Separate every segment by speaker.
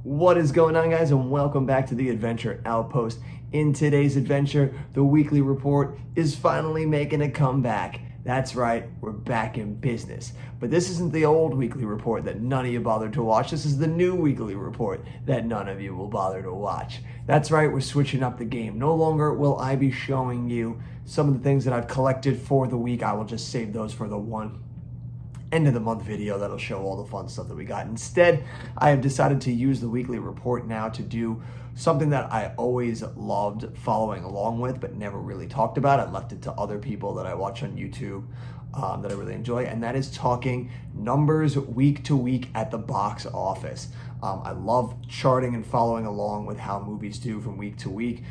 Speaker 1: What is going on, guys, and welcome back to the Adventure Outpost. In today's adventure, the weekly report is finally making a comeback. That's right, we're back in business. But this isn't the old weekly report that none of you bothered to watch. This is the new weekly report that none of you will bother to watch. That's right, we're switching up the game. No longer will I be showing you some of the things that I've collected for the week. I will just save those for the one end of the month video that'll show all the fun stuff that we got. Instead, I have decided to use the weekly report now to do something that I always loved following along with, but never really talked about. I left it to other people that I watch on YouTube that I really enjoy, and that is talking numbers week to week at the box office. I love charting and following along with how movies do from week to week.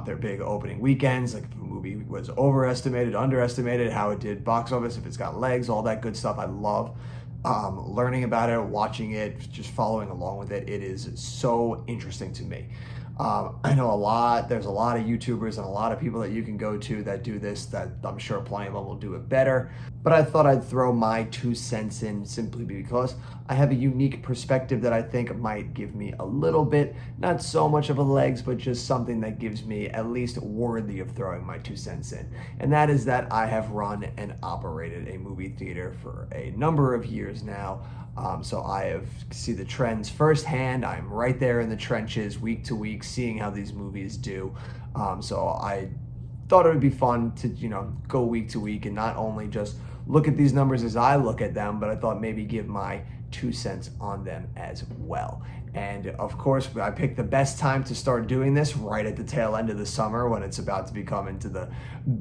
Speaker 1: Their big opening weekends, like if a movie was overestimated, underestimated, how it did box office, if it's got legs, all that good stuff. I love learning about it, watching it, just following along with it. It is so interesting to me. I know there's a lot of YouTubers and a lot of people that you can go to that do this, that I'm sure plenty of them will do it better. But I thought I'd throw my 2 cents in simply because I have a unique perspective that I think might give me a little bit, not so much of a legs, but just something that gives me at least worthy of throwing my 2 cents in. And that is that I have run and operated a movie theater for a number of years now. So I have seen the trends firsthand. I'm right there in the trenches week to week, seeing how these movies do. So I thought it would be fun to, go week to week and not only just look at these numbers as I look at them, but I thought maybe give my 2 cents on them as well. And of course, I picked the best time to start doing this right at the tail end of the summer when it's about to become into the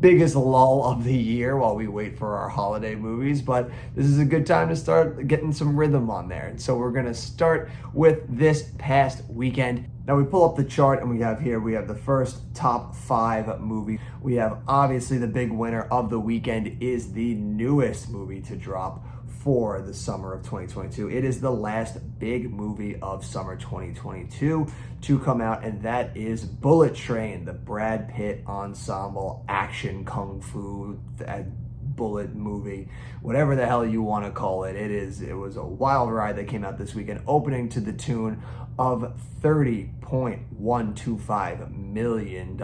Speaker 1: biggest lull of the year while we wait for our holiday movies. But this is a good time to start getting some rhythm on there. And so we're going to start with this past weekend. Now we pull up the chart and we have the first top 5 movies. We have obviously the big winner of the weekend is the newest movie to drop for the summer of 2022. It is the last big movie of summer 2022 to come out, and that is Bullet Train, the Brad Pitt ensemble action kung fu bullet movie, whatever the hell you want to call it. It was a wild ride that came out this weekend, opening to the tune of $30.125 million,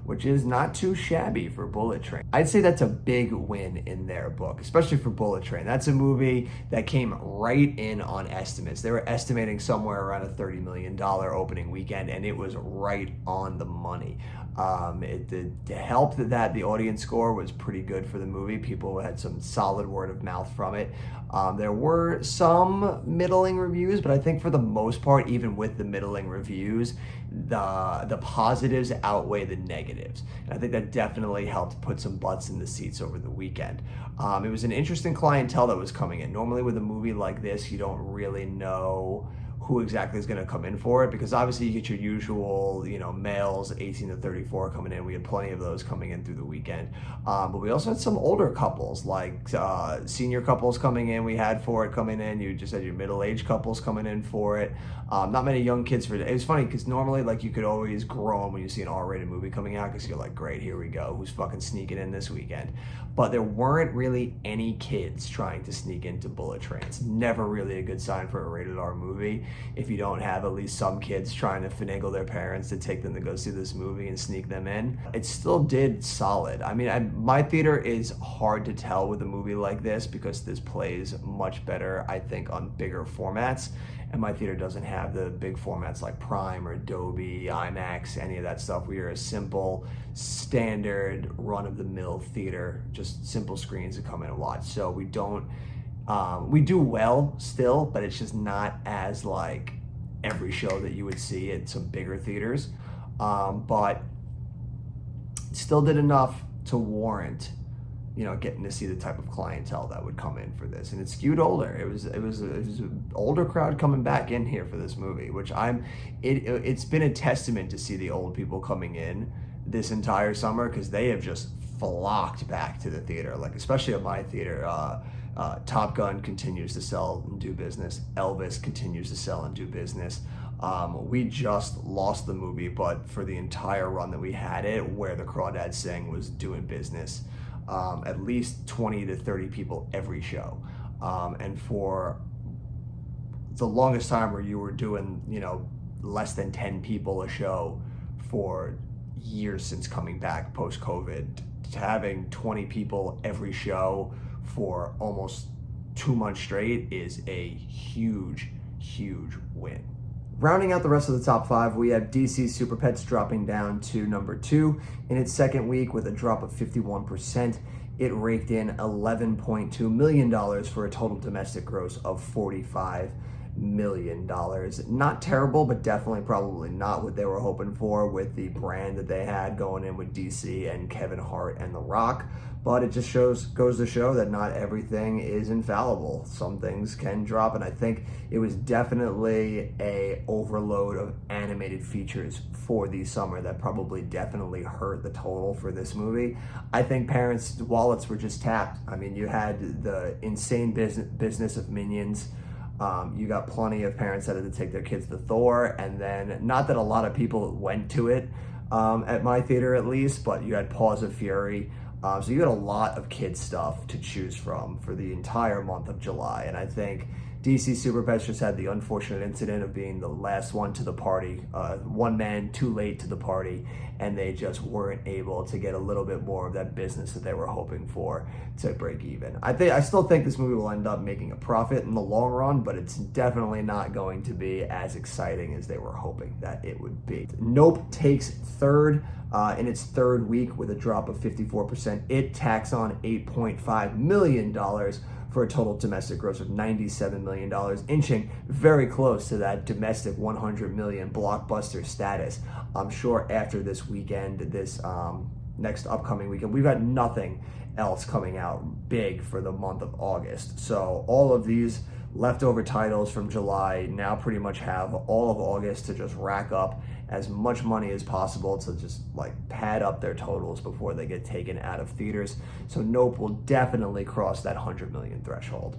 Speaker 1: which is not too shabby for Bullet Train. I'd say that's a big win in their book, especially for Bullet Train. That's a movie that came right in on estimates. They were estimating somewhere around a $30 million opening weekend, and it was right on the money. It helped that the audience score was pretty good for the movie. People had some solid word of mouth from it. There were some middling reviews, but I think for the most part, even with the middling reviews, the positives outweigh the negatives. And I think that definitely helped put some butts in the seats over the weekend. It was an interesting clientele that was coming in. Normally with a movie like this, you don't really know who exactly is going to come in for it, because obviously you get your usual, males 18 to 34 coming in. We had plenty of those coming in through the weekend. But we also had some older couples, like senior couples coming in. We had for it coming in. You just had your middle-aged couples coming in for it. Not many young kids for it. It was funny because normally, like, you could always groan when you see an R-rated movie coming out because you're like, great, here we go. Who's fucking sneaking in this weekend? But there weren't really any kids trying to sneak into Bullet Train. It's never really a good sign for a rated R movie if you don't have at least some kids trying to finagle their parents to take them to go see this movie and sneak them in. It still did solid. I mean, my theater is hard to tell with a movie like this because this plays much better, I think, on bigger formats. And my theater doesn't have the big formats like Prime or Dolby, IMAX, any of that stuff. We are a simple, standard, run-of-the-mill theater, just simple screens to come in and watch. So we don't, we do well still, but it's just not as like every show that you would see at some bigger theaters. But it still did enough to warrant getting to see the type of clientele that would come in for this. And it skewed older. It was an older crowd coming back in here for this movie, which it's been a testament to see the old people coming in this entire summer, because they have just flocked back to the theater, like especially at my theater. Top Gun continues to sell and do business. Elvis continues to sell and do business. We just lost the movie, but for the entire run that we had it, Where the Crawdads Sing was doing business. At least 20 to 30 people every show. And for the longest time where you were doing, less than 10 people a show for years since coming back post-COVID. To having 20 people every show for almost 2 months straight is a huge, huge win. Rounding out the rest of the top 5, we have DC Super Pets dropping down to number 2 in its second week with a drop of 51%. It raked in $11.2 million for a total domestic gross of $45 million. Not terrible, but definitely probably not what they were hoping for with the brand that they had going in with DC and Kevin Hart and The Rock. But it just goes to show that not everything is infallible. Some things can drop, and I think it was definitely a overload of animated features for the summer that probably definitely hurt the total for this movie. I think parents' wallets were just tapped. I mean, you had the insane business of Minions. You got plenty of parents that had to take their kids to Thor, and then not that a lot of people went to it at my theater at least, but you had Paws of Fury. So you had a lot of kids stuff to choose from for the entire month of July, and I think DC Super Pets just had the unfortunate incident of being the last one to the party, one man too late to the party, and they just weren't able to get a little bit more of that business that they were hoping for to break even. I still think this movie will end up making a profit in the long run, but it's definitely not going to be as exciting as they were hoping that it would be. Nope takes third in its third week with a drop of 54%. It tacks on $8.5 million for a total domestic gross of $97 million, inching very close to that domestic 100 million blockbuster status. I'm sure after this weekend, this next upcoming weekend, we've got nothing else coming out big for the month of August. So all of these leftover titles from July now pretty much have all of August to just rack up as much money as possible to just like pad up their totals before they get taken out of theaters. So Nope will definitely cross that 100 million threshold.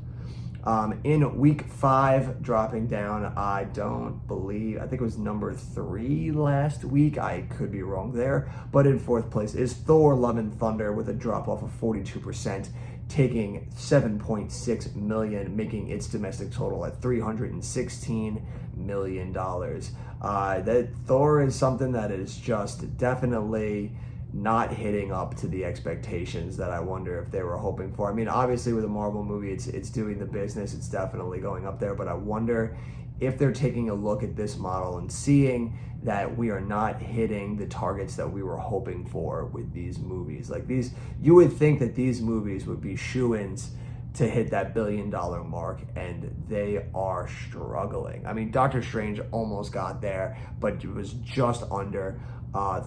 Speaker 1: In week 5, dropping down, I think it was number 3 last week. I could be wrong there. But in 4th place is Thor: Love and Thunder with a drop off of 42%, taking $7.6 million, making its domestic total at $316 million. That Thor is something that is just definitely not hitting up to the expectations that I wonder if they were hoping for. I mean, obviously with a Marvel movie, it's doing the business, it's definitely going up there, but I wonder if they're taking a look at this model and seeing that we are not hitting the targets that we were hoping for with these movies. Like these, you would think that these movies would be shoo-ins to hit that $1 billion mark, and they are struggling. I mean, Doctor Strange almost got there, but it was just under.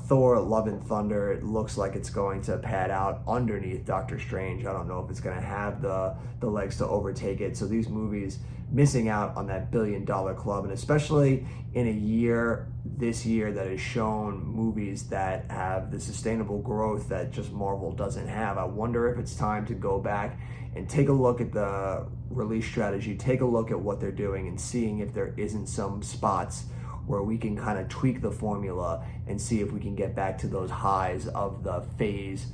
Speaker 1: Thor: Love and Thunder, it looks like it's going to pad out underneath Doctor Strange. I don't know if it's going to have the legs to overtake it. So these movies missing out on that $1 billion club, and especially in a year, this year, that has shown movies that have the sustainable growth that just Marvel doesn't have. I wonder if it's time to go back and take a look at the release strategy, take a look at what they're doing, and seeing if there isn't some spots where we can kind of tweak the formula and see if we can get back to those highs of the phase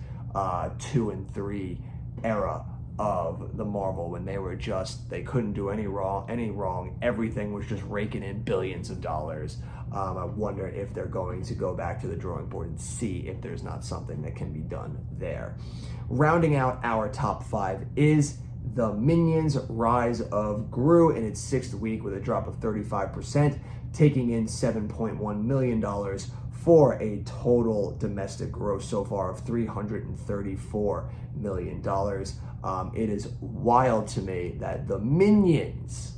Speaker 1: 2 and 3 era of the Marvel, when they couldn't do any wrong. Everything was just raking in billions of dollars. I wonder if they're going to go back to the drawing board and see if there's not something that can be done there. Rounding out our top 5 is the Minions: Rise of Gru in its 6th week with a drop of 35%, taking in $7.1 million for a total domestic gross so far of $334 million. It is wild to me that the Minions,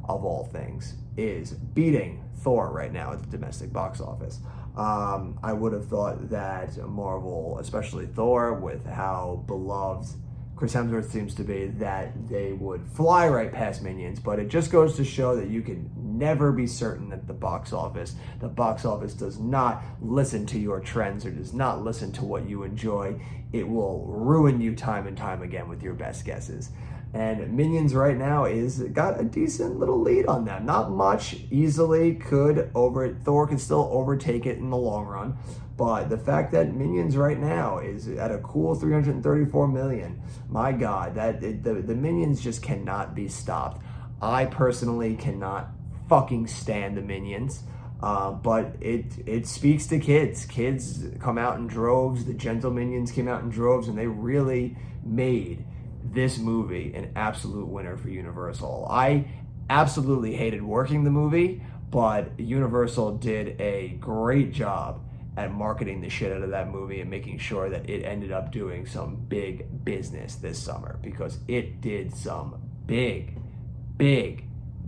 Speaker 1: of all things, is beating Thor right now at the domestic box office. I would have thought that Marvel, especially Thor, with how beloved Chris Hemsworth seems to be, that they would fly right past Minions, but it just goes to show that you can never be certain at the box office. The box office does not listen to your trends or does not listen to what you enjoy. It will ruin you time and time again with your best guesses. And Minions right now got a decent little lead on them. Not much, easily Thor can still overtake it in the long run. But the fact that Minions right now is at a cool $334 million, my God, the Minions just cannot be stopped. I personally cannot fucking stand the Minions. But it speaks to kids. Kids come out in droves. The Gentle Minions came out in droves, and they really made this movie an absolute winner for Universal. I absolutely hated working the movie, but Universal did a great job at marketing the shit out of that movie and making sure that it ended up doing some big business this summer, because it did some big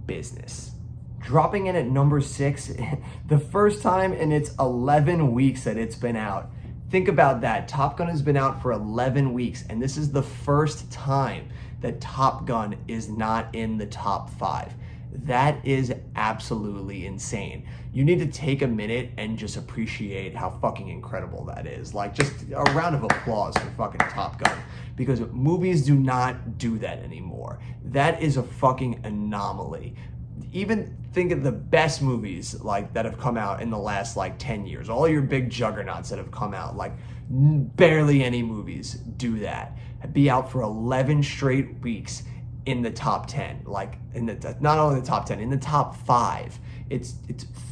Speaker 1: business. Dropping in at number 6, the first time in its 11 weeks that it's been out. Think about that. Top Gun has been out for 11 weeks, and this is the first time that Top Gun is not in the top 5. That is absolutely insane. You need to take a minute and just appreciate how fucking incredible that is. Like, just a round of applause for fucking Top Gun, because movies do not do that anymore. That is a fucking anomaly. Even think of the best movies like that have come out in the last like 10 years. All your big juggernauts that have come out, like barely any movies do that. Be out for 11 straight weeks in the top 10, like in the, not only the top 10, in the top 5. It's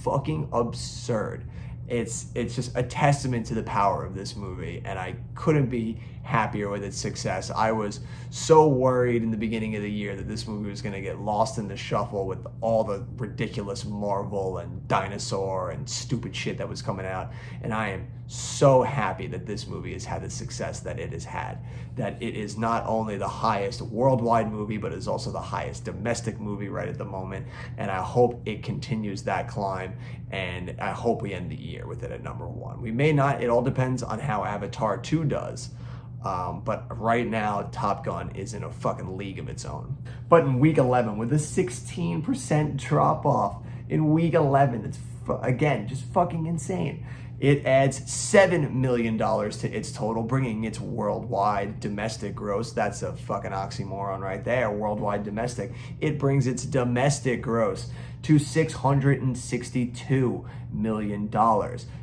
Speaker 1: fucking absurd. It's just a testament to the power of this movie, and I couldn't be happier with its success. I was so worried in the beginning of the year that this movie was going to get lost in the shuffle with all the ridiculous Marvel and dinosaur and stupid shit that was coming out, and I am so happy that this movie has had the success that it has had, that it is not only the highest worldwide movie, but is also the highest domestic movie right at the moment, and I hope it continues that climb, and I hope we end the year with it at number 1. We may not. It all depends on how Avatar 2 does. But right now, Top Gun is in a fucking league of its own. But in week 11, with a 16% drop off in week 11, it's again just fucking insane. It adds $7 million to its total, bringing its worldwide domestic gross. That's a fucking oxymoron right there. Worldwide domestic. It brings its domestic gross to $662 million,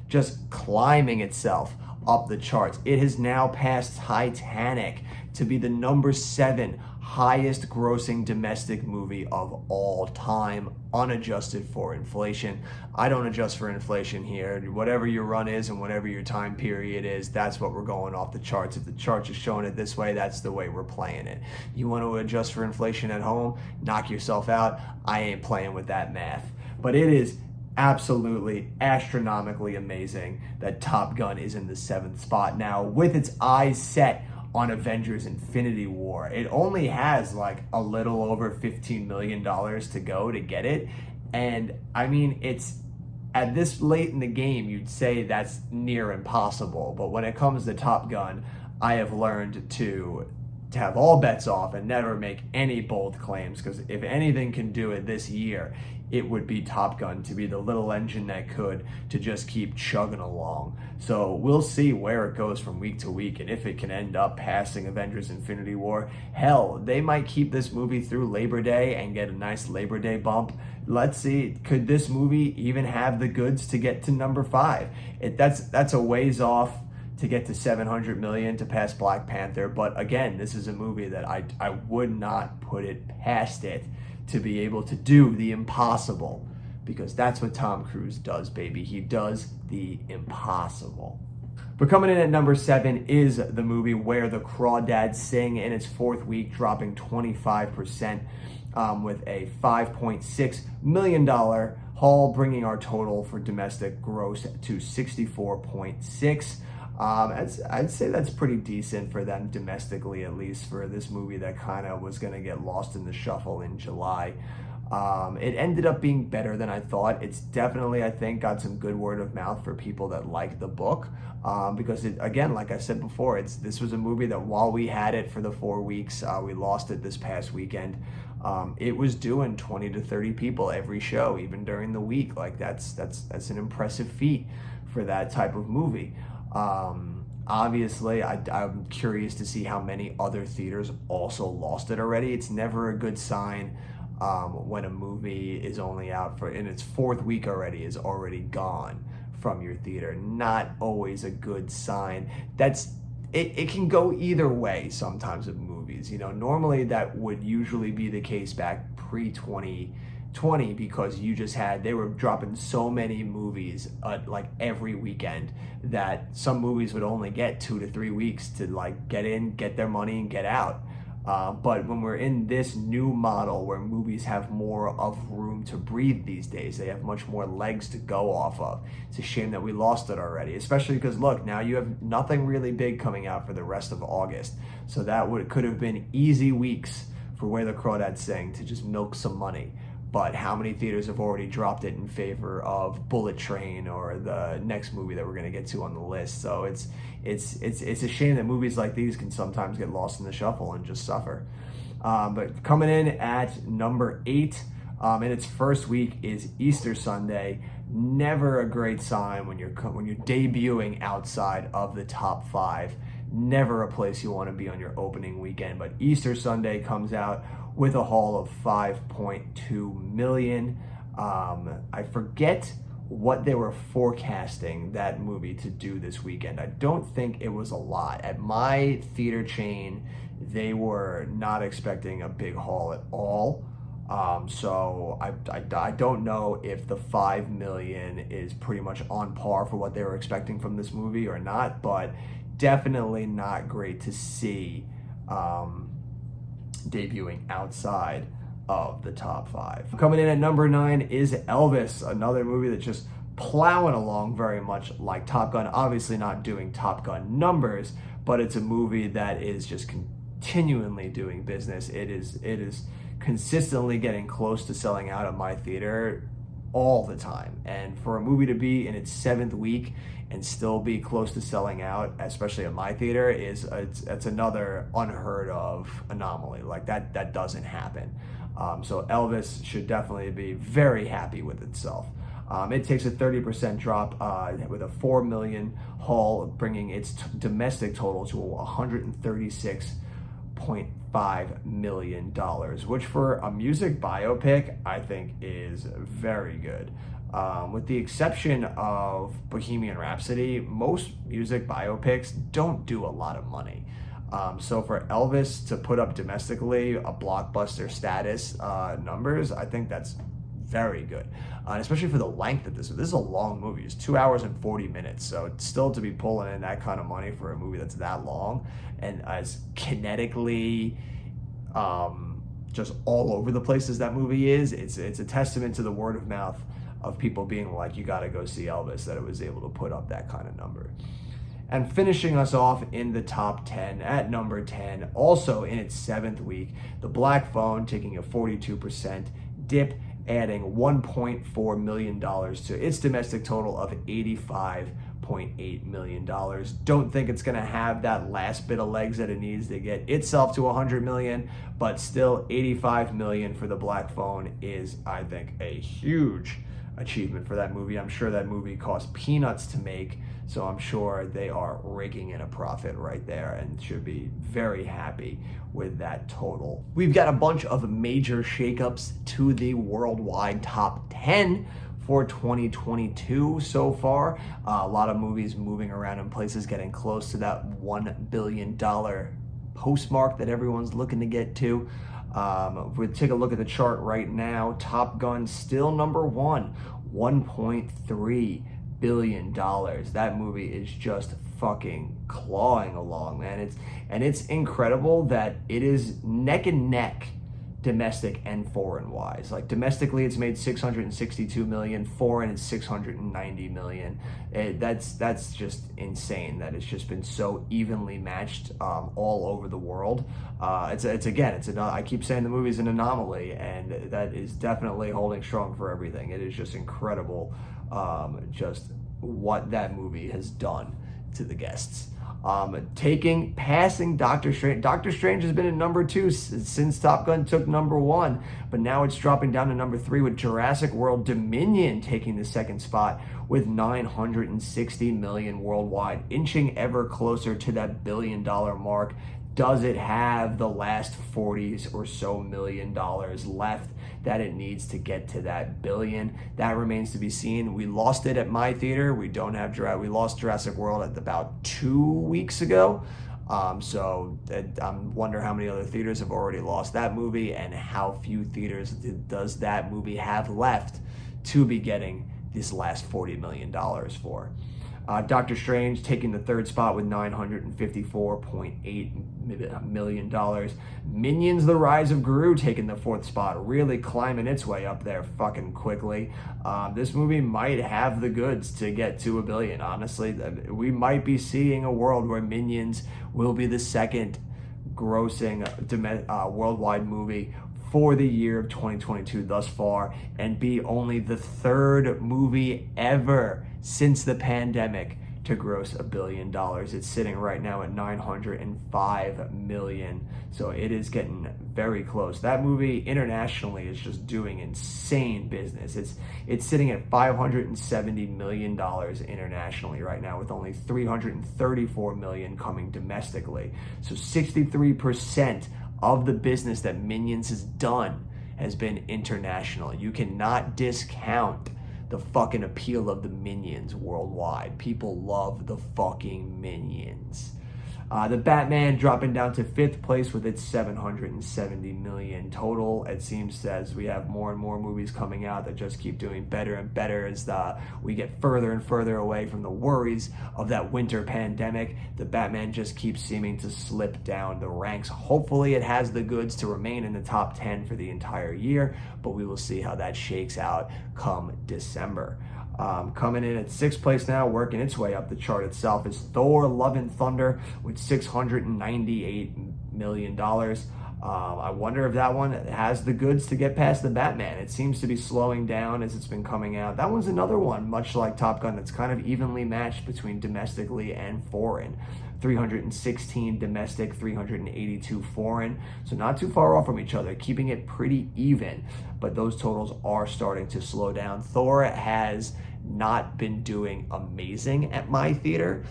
Speaker 1: just climbing itself up the charts. It has now passed Titanic to be the number 7 highest grossing domestic movie of all time, unadjusted for inflation. I don't adjust for inflation here. Whatever your run is and whatever your time period is, that's what we're going off the charts. If the charts are showing it this way, that's the way we're playing it. You want to adjust for inflation at home, knock yourself out. I ain't playing with that math. But it is absolutely astronomically amazing that Top Gun is in the 7th spot now, with its eyes set on Avengers Infinity War. It only has like a little over $15 million to go to get it, and I mean, it's at this late in the game, you'd say that's near impossible, but when it comes to Top Gun, I have learned to have all bets off and never make any bold claims, because if anything can do it this year, it would be Top Gun, to be the little engine that could, to just keep chugging along. So we'll see where it goes from week to week, and if it can end up passing Avengers Infinity War. Hell, they might keep this movie through Labor Day and get a nice Labor Day bump. Let's see, could this movie even have the goods to get to number 5? That's a ways off to get to 700 million to pass Black Panther, but again, this is a movie that I would not put it past it to be able to do the impossible, because that's what Tom Cruise does, baby. He does the impossible. But coming in at number 7 is the movie Where the Crawdads Sing, in its 4th week, dropping 25%, with a $5.6 million haul, bringing our total for domestic gross to 64.6. I'd say that's pretty decent for them domestically, at least for this movie that kind of was going to get lost in the shuffle in July. It ended up being better than I thought. It's definitely, I think, got some good word of mouth for people that like the book, because it, again, like I said before, this was a movie that while we had it for the 4 weeks, we lost it this past weekend. It was doing 20 to 30 people every show, even during the week. Like that's an impressive feat for that type of movie. Obviously, I'm curious to see how many other theaters also lost it already. It's never a good sign when a movie is only out in its 4th week already, is already gone from your theater. Not always a good sign. It can go either way sometimes with movies. You know, normally that would usually be the case back pre-2020 because they were dropping so many movies like every weekend that some movies would only get 2 to 3 weeks to like get in, get their money, and get out. But when we're in this new model where movies have more of room to breathe these days, they have much more legs to go off of. It's a shame that we lost it already, especially because look, now you have nothing really big coming out for the rest of August. So could have been easy weeks for Where the Crawdads Sing to just milk some money. But how many theaters have already dropped it in favor of Bullet Train or the next movie that we're going to get to on the list? So it's a shame that movies like these can sometimes get lost in the shuffle and just suffer. But coming in at number 8 in its first week is Easter Sunday. Never a great sign when you're debuting outside of the top 5. Never a place you want to be on your opening weekend. But Easter Sunday comes out with a haul of 5.2 million. I forget what they were forecasting that movie to do this weekend. I don't think it was a lot. At my theater chain, they were not expecting a big haul at all. So I don't know if the 5 million is pretty much on par for what they were expecting from this movie or not, but definitely not great to see debuting outside of the top 5. Coming in at number 9 is Elvis, another movie that's just plowing along very much like Top Gun. Obviously not doing Top Gun numbers, but it's a movie that is just continually doing business. It is consistently getting close to selling out at my theater all the time. And for a movie to be in its 7th week and still be close to selling out, especially at my theater, it's another unheard of anomaly. Like that doesn't happen. So Elvis should definitely be very happy with itself. It takes a 30% drop with a 4 million haul, bringing its domestic total to $136.5 million, which for a music biopic, I think is very good. With the exception of Bohemian Rhapsody, most music biopics don't do a lot of money. So for Elvis to put up domestically a blockbuster status numbers, I think that's very good. And especially for the length of this is a long movie. It's 2 hours and 40 minutes. So it's still to be pulling in that kind of money for a movie that's that long and as kinetically just all over the place as that movie is, it's a testament to the word of mouth of people being like, you got to go see Elvis, that it was able to put up that kind of number. And finishing us off in the top 10, at number 10, also in its 7th week, The Black Phone taking a 42% dip, adding $1.4 million to its domestic total of $85.8 million. Don't think it's going to have that last bit of legs that it needs to get itself to $100 million, but still $85 million for The Black Phone is, I think, a huge achievement for that movie. I'm sure that movie cost peanuts to make, so I'm sure they are raking in a profit right there and should be very happy with that total. We've got a bunch of major shakeups to the worldwide top 10 for 2022 so far. A lot of movies moving around in places, getting close to that $1 billion postmark that everyone's looking to get to. If we take a look at the chart right now, Top Gun still number 1, $1.3 billion. That movie is just fucking clawing along, man. It's incredible that it is neck and neck, domestic and foreign wise. Like domestically, it's made 662 million. Foreign is 690 million. That's just insane. That it's just been so evenly matched all over the world. I keep saying the movie's an anomaly, and that is definitely holding strong for everything. It is just incredible, just what that movie has done to the guests. Passing Doctor Strange. Doctor Strange has been at number 2 since Top Gun took number 1, but now it's dropping down to number 3 with Jurassic World Dominion taking the 2nd spot with 960 million worldwide, inching ever closer to that $1 billion mark. Does it have the last 40 or so million dollars left that it needs to get to that billion? That remains to be seen. We lost it at my theater. We lost Jurassic World at about 2 weeks ago. I wonder how many other theaters have already lost that movie, and how few theaters does that movie have left to be getting this last $40 million for. Doctor Strange taking the third spot with $954.8 million. Minions: The Rise of Gru taking the fourth spot, really climbing its way up there fucking quickly. This movie might have the goods to get to $1 billion, honestly. We might be seeing a world where Minions will be the second grossing worldwide movie for the year of 2022 thus far, and be only the third movie ever since the pandemic to gross $1 billion. It's sitting right now at $905 million, so it is getting very close. That movie internationally is just doing insane business. It's sitting at $570 million internationally right now, with only $334 million coming domestically. So 63% of the business that Minions has done has been international. You cannot discount the fucking appeal of the Minions worldwide. People love the fucking Minions. The Batman dropping down to fifth place with its $770 million total. It seems as we have more and more movies coming out that just keep doing better and better as we get further and further away from the worries of that winter pandemic. The Batman just keeps seeming to slip down the ranks. Hopefully it has the goods to remain in the top 10 for the entire year, but we will see how that shakes out come December. Coming in at sixth place now, working its way up the chart itself, is Thor: Love and Thunder with $698 million. I wonder if that one has the goods to get past the Batman. It seems to be slowing down as it's been coming out. That one's another one, much like Top Gun, that's kind of evenly matched between domestically and foreign. 316 domestic, 382 foreign. So not too far off from each other, keeping it pretty even. But those totals are starting to slow down. Thor has not been doing amazing at my theater.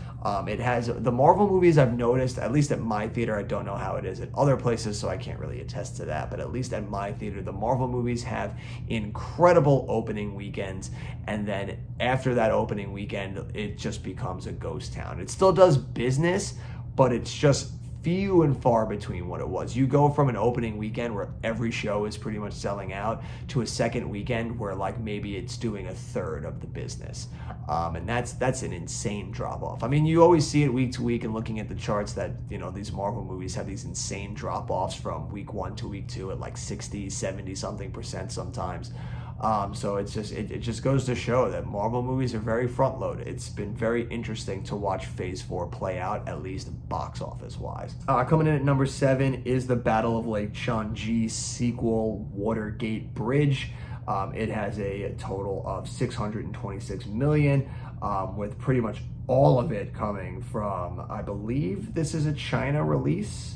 Speaker 1: It has the Marvel movies I've noticed, at least at my theater. I don't know how it is at other places, so I can't really attest to that. But at least at my theater, the Marvel movies have incredible opening weekends. And then after that opening weekend, it just becomes a ghost town. It still does business, but it's just few and far between what it was. You go from an opening weekend where every show is pretty much selling out to a second weekend where like maybe it's doing a third of the business. And that's an insane drop off. I mean, you always see it week to week, and looking at the charts that, you know, these Marvel movies have these insane drop offs from week 1 to week 2 at like 60, 70 something percent sometimes. So it just goes to show that Marvel movies are very front loaded. It's been very interesting to watch Phase 4 play out, at least box office wise. Coming in at number 7 is the Battle of Lake Changi sequel, Watergate Bridge. It has a total of $626 million, with pretty much all of it coming from, I believe this is a China release.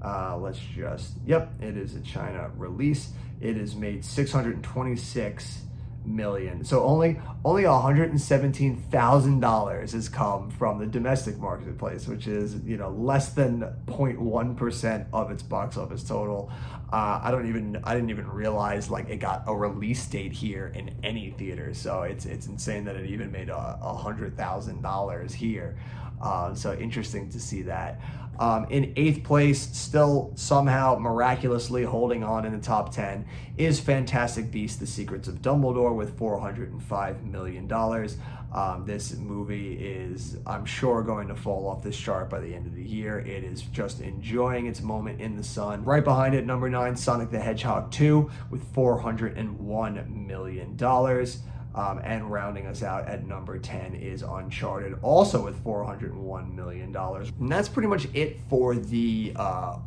Speaker 1: Yep, it is a China release. It has made $626 million. So only $117,000 has come from the domestic marketplace, which is, you know, less than 0.1% of its box office total. I didn't even realize like it got a release date here in any theater. So it's insane that it even made $100,000 here. So interesting to see that. In 8th place, still somehow miraculously holding on in the top 10, is Fantastic Beasts: The Secrets of Dumbledore with $405 million. This movie is, I'm sure, going to fall off this chart by the end of the year. It is just enjoying its moment in the sun. Right behind it, number 9, Sonic the Hedgehog 2 with $401 million. And rounding us out at number 10 is Uncharted, also with $401 million. And that's pretty much it for the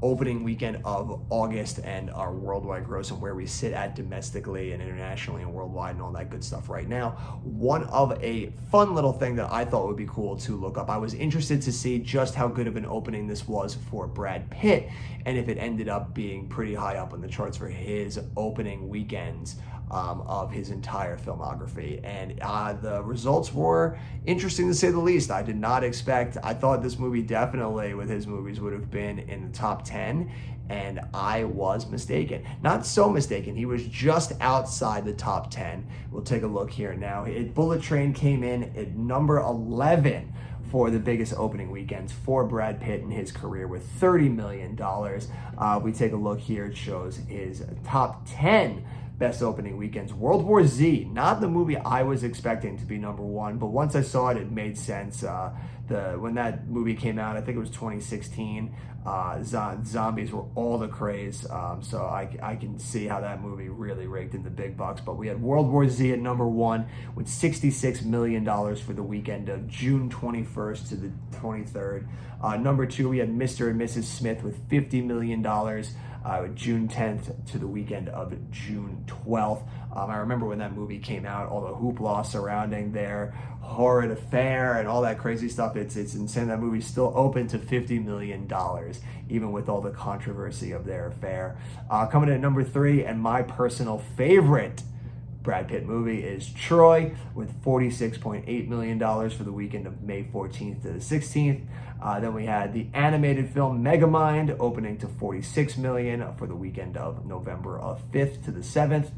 Speaker 1: opening weekend of August and our worldwide gross and where we sit at domestically and internationally and worldwide and all that good stuff right now. One of a fun little thing that I thought would be cool to look up, I was interested to see just how good of an opening this was for Brad Pitt, and if it ended up being pretty high up on the charts for his opening weekends of his entire filmography. And the results were interesting to say the least. I did not expect, I thought this movie definitely with his movies would have been in the top 10, and I was mistaken. Not so mistaken, he was just outside the top 10. We'll take a look here now. Bullet Train came in at number 11 for the biggest opening weekends for Brad Pitt in his career with $30 million. We take a look here. It shows his top 10 best opening weekends. World War Z, not the movie I was expecting to be number one, but once I saw it, it made sense. When that movie came out, I think it was 2016, zombies were all the craze, so I can see how that movie really raked in the big bucks. But we had World War Z at number one with $66 million for the weekend of June 21st to the 23rd. Number two, we had Mr. and Mrs. Smith with $50 million. June 10th to the weekend of June 12th. I remember when that movie came out, all the hoopla surrounding their horrid affair and all that crazy stuff. It's insane. That movie's still open to $50 million, even with all the controversy of their affair. Coming in at number three, and my personal favorite Brad Pitt movie is Troy with $46.8 million for the weekend of May 14th to the 16th. Then we had the animated film Megamind opening to $46 million for the weekend of November 5th to the 7th.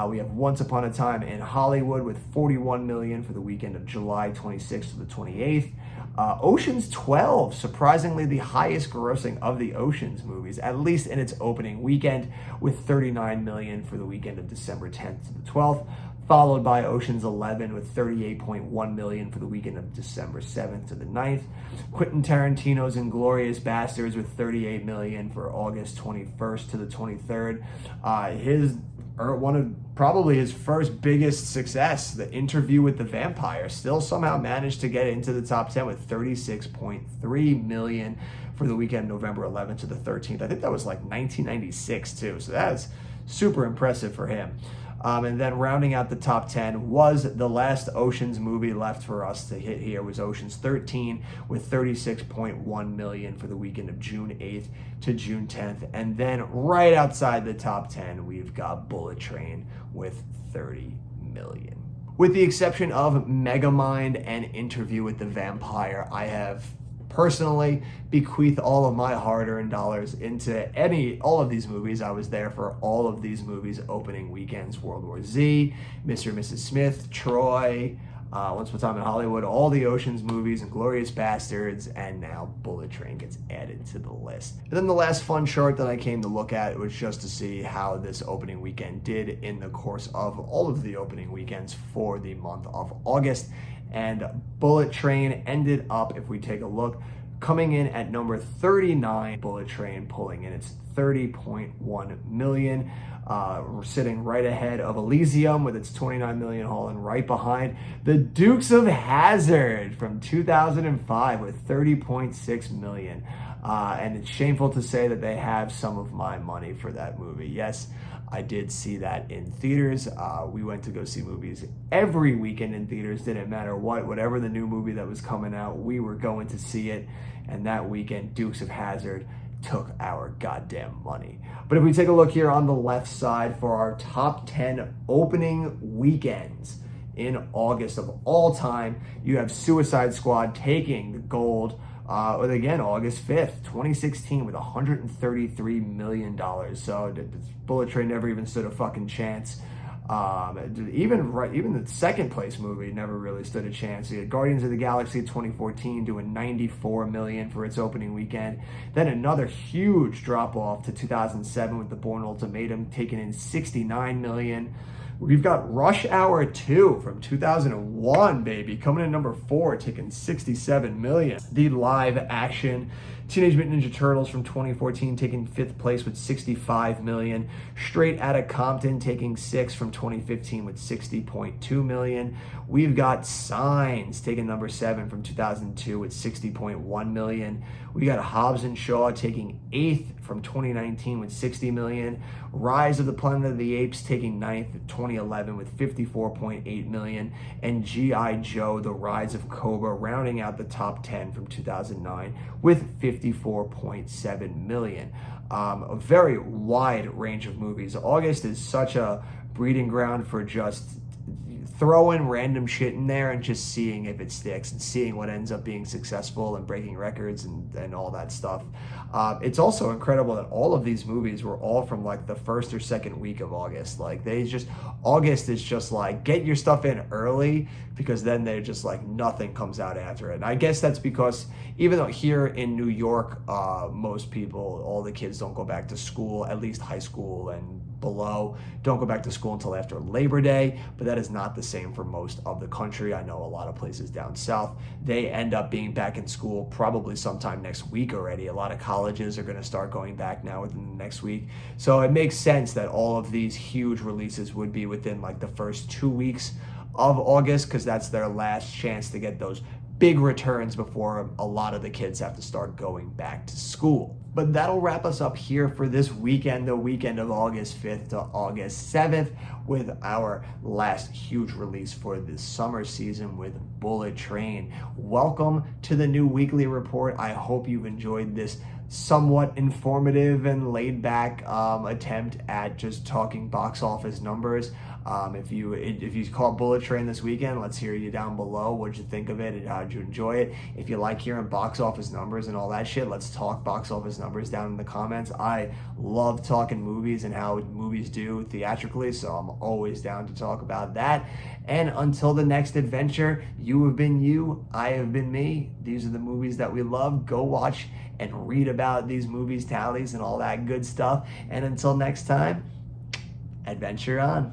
Speaker 1: We have Once Upon a Time in Hollywood with $41 million for the weekend of July 26th to the 28th. Ocean's 12, surprisingly the highest grossing of the Ocean's movies, at least in its opening weekend, with $39 million for the weekend of December 10th to the 12th, followed by Ocean's 11 with $38.1 million for the weekend of December 7th to the 9th. Quentin Tarantino's Inglourious Basterds with $38 million for August 21st to the 23rd. One of probably his first biggest success, The Interview with the Vampire, still somehow managed to get into the top 10 with $36.3 million for the weekend November 11th to the 13th. I think that was like 1996 too, so that's super impressive for him. And then rounding out the top 10 was the last Ocean's movie left for us to hit here was Ocean's 13 with $36.1 million for the weekend of June 8th to June 10th. And then right outside the top 10, we've got Bullet Train with $30 million. With the exception of Megamind and Interview with the Vampire, I have personally bequeath all of my hard-earned dollars into all of these movies. I was there for all of these movies opening weekends: World War Z, Mr. and Mrs. Smith, Troy, Once Upon a Time in Hollywood, all the Ocean's movies, Inglourious Basterds, and now Bullet Train gets added to the list. And then the last fun chart that I came to look at was just to see how this opening weekend did in the course of all of the opening weekends for the month of August. And Bullet Train ended up, if we take a look, coming in at number 39. Bullet Train pulling in its $30.1 million. We're sitting right ahead of Elysium with its $29 million haul, and right behind the Dukes of Hazzard from 2005 with $30.6 million. And it's shameful to say that they have some of my money for that movie. Yes, I did see that in theaters. We went to go see movies every weekend in theaters. Didn't matter whatever the new movie that was coming out, we were going to see it. And that weekend, Dukes of Hazzard took our goddamn money. But if we take a look here on the left side for our top 10 opening weekends in August of all time, you have Suicide Squad taking the gold. Again, August 5th, 2016 with $133 million. So Bullet Train never even stood a fucking chance. Even the second place movie never really stood a chance. You had Guardians of the Galaxy 2014 doing $94 million for its opening weekend. Then another huge drop off to 2007 with The Bourne Ultimatum taking in $69 million. We've got Rush Hour 2 from 2001, baby, coming in number 4, taking $67 million. The live action Teenage Mutant Ninja Turtles from 2014 taking 5th place with $65 million. Straight Outta Compton taking 6th from 2015 with $60.2 million. We've got Signs taking number 7 from 2002 with $60.1 million. We got Hobbs and Shaw taking 8th from 2019 with $60 million. Rise of the Planet of the Apes taking 9th in 2011 with $54.8 million. And G.I. Joe, The Rise of Cobra, rounding out the top 10 from 2009 with $54.7 million. A very wide range of movies. August is such a breeding ground for just throwing random shit in there and just seeing if it sticks and seeing what ends up being successful and breaking records and all that stuff. It's also incredible that all of these movies were all from like the first or second week of August. Like August is just like, get your stuff in early, because then they're just like nothing comes out after it. And I guess that's because even though here in New York, most people, all the kids don't go back to school, at least high school and below, don't go back to school until after Labor Day, but that is not the same for most of the country. I know a lot of places down south, they end up being back in school probably sometime next week already. A lot of colleges are going to start going back now within the next week. So it makes sense that all of these huge releases would be within like the first 2 weeks of August, because that's their last chance to get those big returns before a lot of the kids have to start going back to school. But that'll wrap us up here for this weekend, the weekend of August 5th to August 7th, with our last huge release for this summer season with Bullet Train. Welcome to the new weekly report. I hope you've enjoyed this somewhat informative and laid back attempt at just talking box office numbers. If you caught Bullet Train this weekend, let's hear you down below. What'd you think of it and how'd you enjoy it? If you like hearing box office numbers and all that shit, let's talk box office numbers down in the comments. I love talking movies and how movies do theatrically, so I'm always down to talk about that. And until the next adventure, you have been you, I have been me. These are the movies that we love. Go watch and read about these movies, tallies, and all that good stuff. And until next time, adventure on.